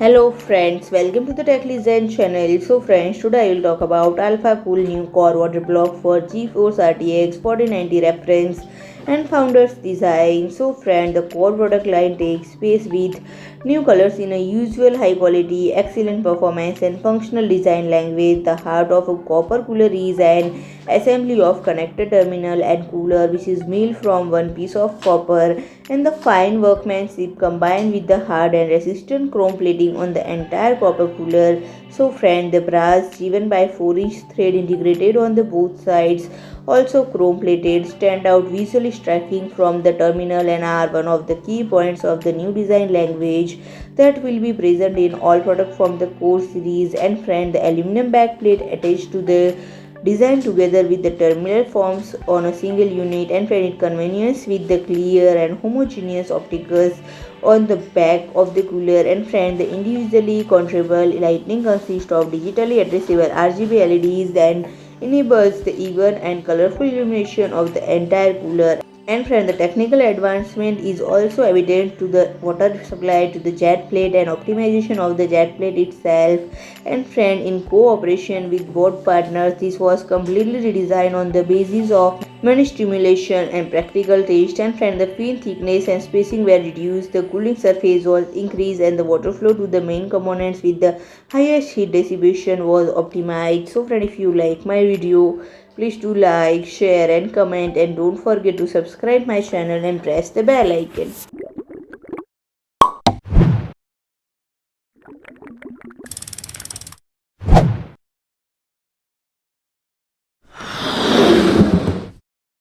Hello friends, welcome to the Tech Legend channel. So friends, today I will talk about Alphacool new core water block for Geforce RTX 4090 reference and founders design. So friend, the core product line takes space with new colors in a usual high quality, excellent performance and functional design language. The heart of a copper cooler is an assembly of connected terminal and cooler which is made from one piece of copper, and the fine workmanship combined with the hard and resistant chrome plating on the entire copper cooler. So friend, the brass driven by 4-inch thread integrated on the both sides, also chrome plated, stand out visually striking from the terminal and are one of the key points of the new design language that will be present in all products from the core series. And friend, the aluminum backplate attached to the design together with the terminal forms on a single unit and it convenience with the clear and homogeneous optics on the back of the cooler. And friend, the individually controllable lighting consists of digitally addressable RGB LEDs and enables the even and colorful illumination of the entire cooler. And friend, the technical advancement is also evident to the water supply to the jet plate and optimization of the jet plate itself. And friend, in cooperation with both partners, this was completely redesigned on the basis of many stimulation and practical taste. And friend, the fin thickness and spacing were reduced, the cooling surface was increased, and the water flow to the main components with the highest heat dissipation was optimized. So friend, if you like my video, please do like, share and comment, and don't forget to subscribe my channel and press the bell icon.